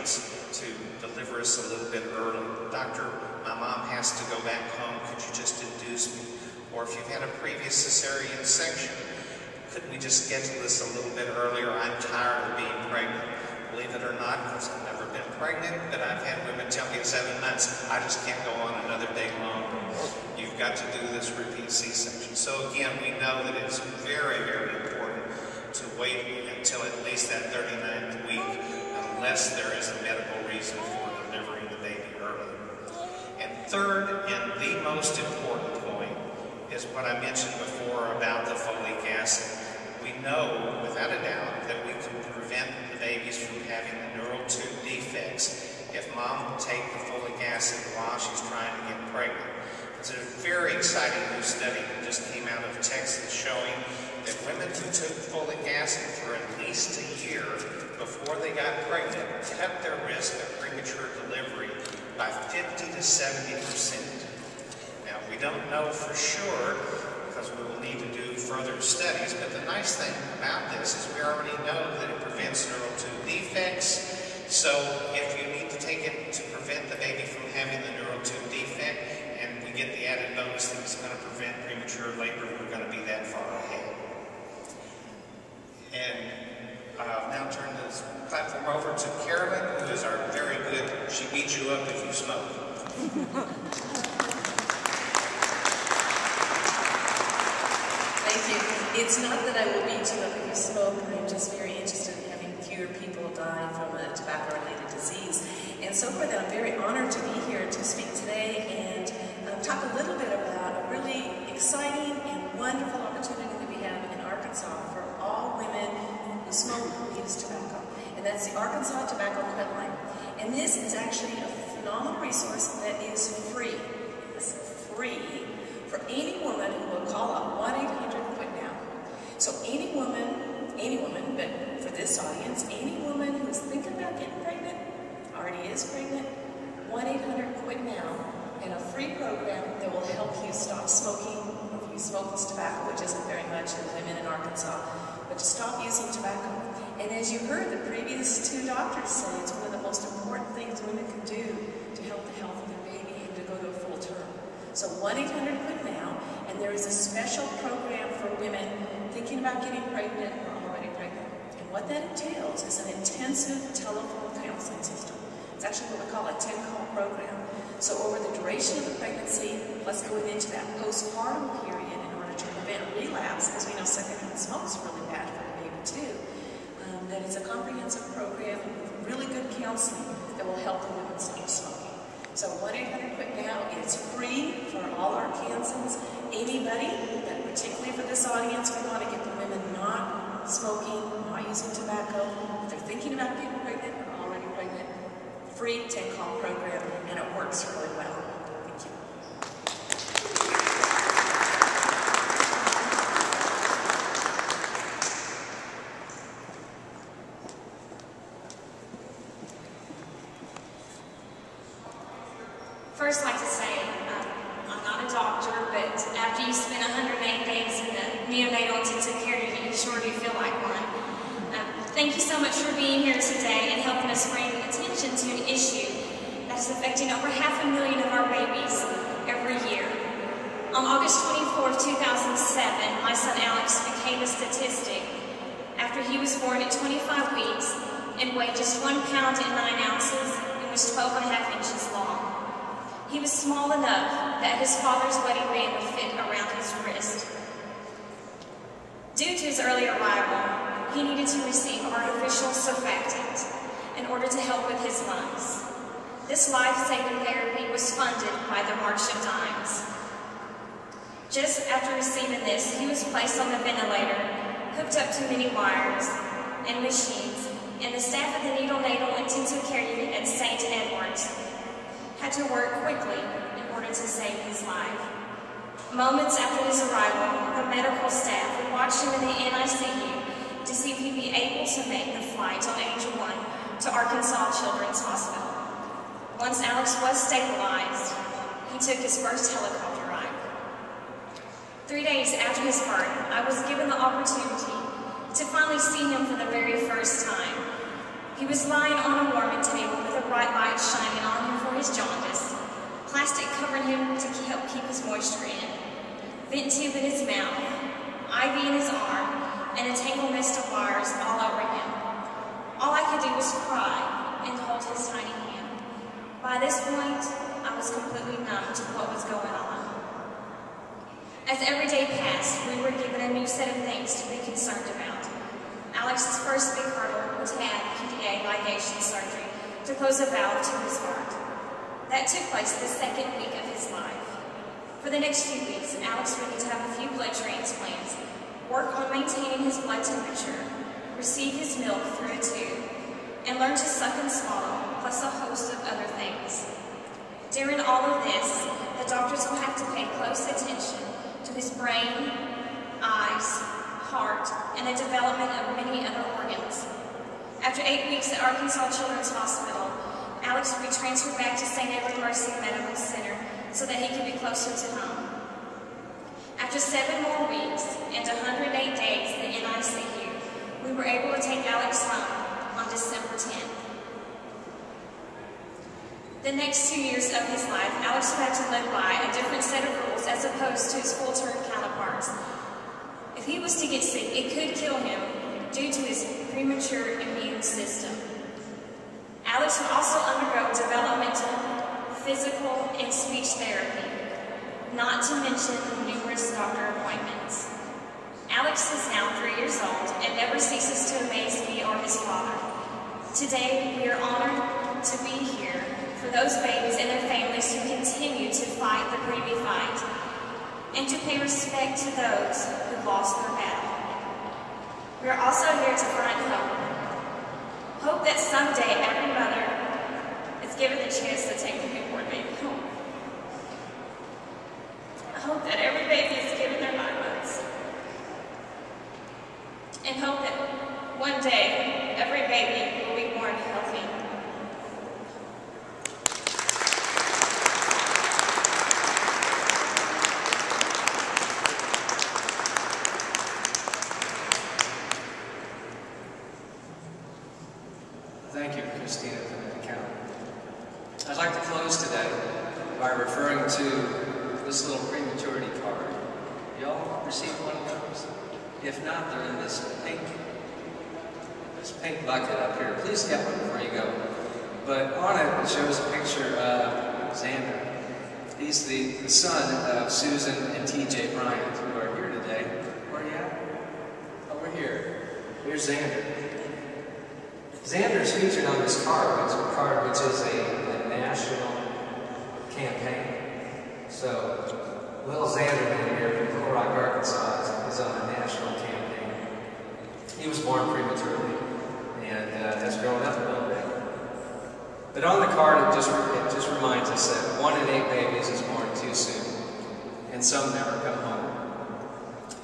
chance to deliver us a little bit early. Doctor, my mom has to go back home. Could you just induce me? Or if you've had a previous cesarean section, couldn't we just schedule this a little bit earlier? I'm tired of being pregnant. Believe it or not, because I've never been pregnant, but I've had women tell me at 7 months, I just can't go on another day longer. You've got to do this repeat C-section. So again, we know that it's very, very important to wait until at least that 39th week, unless there is a medical reason for delivering the baby early. And third, and the most important point, is what I mentioned before about the folic acid. We know, without a doubt, that we can prevent the babies from having the neural tube defects if mom will take the folic acid while she's trying to get pregnant. It's a very exciting new study that just came out of Texas showing that women who took folic acid for at least a year before they got pregnant cut their risk of premature delivery by 50 to 70%. Now, we don't know for sure because we will need to do further studies, but the nice thing about this is we already know that it prevents neural tube defects. So if you need to take it to prevent the baby from having the neural tube defect, and we get the added bonus that it's going to prevent premature labor, we're going to be that far ahead. And I'll now turn this platform over to Carolyn, who is our very good, she beats you up if you smoke. Thank you. It's not that I will beat you up if you smoke. I'm just very interested in having fewer people die from a tobacco-related disease. And so for that, I'm very honored to be here to speak today and talk a little bit about a really exciting and wonderful opportunity that we have in Arkansas for all women who smoke who use tobacco. And that's the Arkansas Tobacco Quit Line. And this is actually a phenomenal resource that is free. It's free for any woman who will call up 1-800-QUIT-NOW. So any woman, but for this audience, any woman who's thinking about getting pregnant, already is pregnant, 1-800-QUIT-NOW, and a free program that will help you stop smoking, or if you smoke this tobacco, which isn't very much in women in Arkansas, but to stop using tobacco. And as you heard the previous two doctors say, it's one of the most important things women can do to help the health of their baby and to go to a full term. So 1-800-QUIT-NOW, and there is a special program for women thinking about getting pregnant or already pregnant. And what that entails is an intensive telephone counseling system. It's actually what we call a 10-call program. So over the duration of the pregnancy, plus going into that postpartum period in order to prevent relapse, because we know secondhand smoke is really bad for the baby too, that it's a comprehensive program with really good counseling that will help the women stop smoking. So 1-800-QUIT-NOW is free for all Arkansans, anybody, but particularly for this audience, we want to get the women not smoking, not using tobacco. If they're thinking about getting pregnant or already pregnant, free 10-call program, and it works really well. Thank you. First, I'd like to say, I'm not a doctor, but after you spend 108 days in the neonatal intensive care unit, you sure do feel like one. Thank you so much for being here today and helping us bring attention to an issue that's affecting over 500,000 of our babies every year. On August 24, 2007, my son Alex became a statistic after he was born at 25 weeks and weighed just 1 pound and 9 ounces and was 12.5 inches long. He was small enough that his father's wedding band would fit around his wrist. Due to his early arrival, he needed to receive artificial surfactant in order to help with his lungs. This life-saving therapy was funded by the March of Dimes. Just after receiving this, he was placed on the ventilator, hooked up to many wires and machines, and the staff at the neonatal intensive care unit at St. Edward's had to work quickly in order to save his life. Moments after his arrival, the medical staff would watch him in the NICU to see if he'd be able to make the flight on Angel 1 to Arkansas Children's Hospital. Once Alex was stabilized, he took his first helicopter ride. 3 days after his birth, I was given the opportunity to finally see him for the very first time. He was lying on a warming table By this point, I was completely numb to what was going on. As every day passed, we were given a new set of things to be concerned about. Alex's first big hurdle was to have PDA ligation surgery to close a valve to his heart. That took place the second week of his life. For the next few weeks, Alex would need to have a few blood transplants, work on maintaining his blood temperature, receive his milk through a tube, and learn to suck and swallow, plus a host of other things. During all of this, the doctors will have to pay close attention to his brain, eyes, heart, and the development of many other organs. After 8 weeks at Arkansas Children's Hospital, Alex would be transferred back to St. Edward Mercy Medical Center so that he could be closer to home. After 7 more weeks and 108 days in the NICU, we were able to take Alex home on December 10th. The next 2 years of his life, Alex would have to live by a different set of rules as opposed to his full-term counterparts. If he was to get sick, it could kill him due to his premature immune system. Alex would also undergo developmental, physical, and speech therapy, not to mention numerous doctor appointments. Alex is now 3 years old and never ceases to amaze me or his father. Today, we are honored to be here for those babies and their families who continue to fight the preemie fight, and to pay respect to those who lost their battle. We are also here to find hope. Hope that someday every mother is given the chance to take the newborn baby home. I hope that every baby is given their 9 months. And hope that one day every baby will be born healthy. Thank you, Christina, for that account. I'd like to close today by referring to this little prematurity card. Y'all received one of those? If not, they're in this pink bucket up here. Please get one before you go. But on it shows a picture of Xander. He's the son of Susan and TJ Bryant, who are here today. Where are you at? Over here. Here's Xander. Xander's featured on this card, which is a national campaign. So, little Xander here from Little Rock, Arkansas is on a national campaign. He was born prematurely and has grown up a little bit. But on the card, it just reminds us that 1 in 8 babies is born too soon, and some never come home.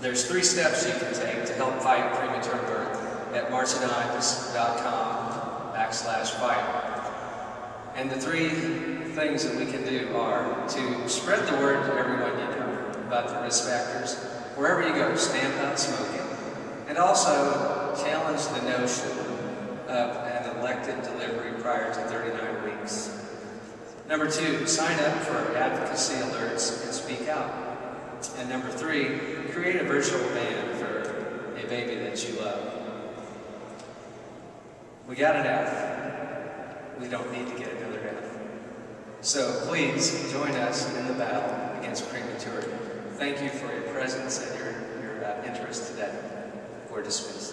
There's 3 steps you can take to help fight premature birth at marchingeyes.com/fight. And the 3 things that we can do are to spread the word to everyone you know about the risk factors. Wherever you go, stand up smoking. And also challenge the notion of an elective delivery prior to 39 weeks. Number 2, sign up for advocacy alerts and speak out. And number 3, create a virtual band for a baby that you love. We got an F. We don't need to get another F. So please join us in the battle against prematurity. Thank you for your presence and your interest today. We're dismissed.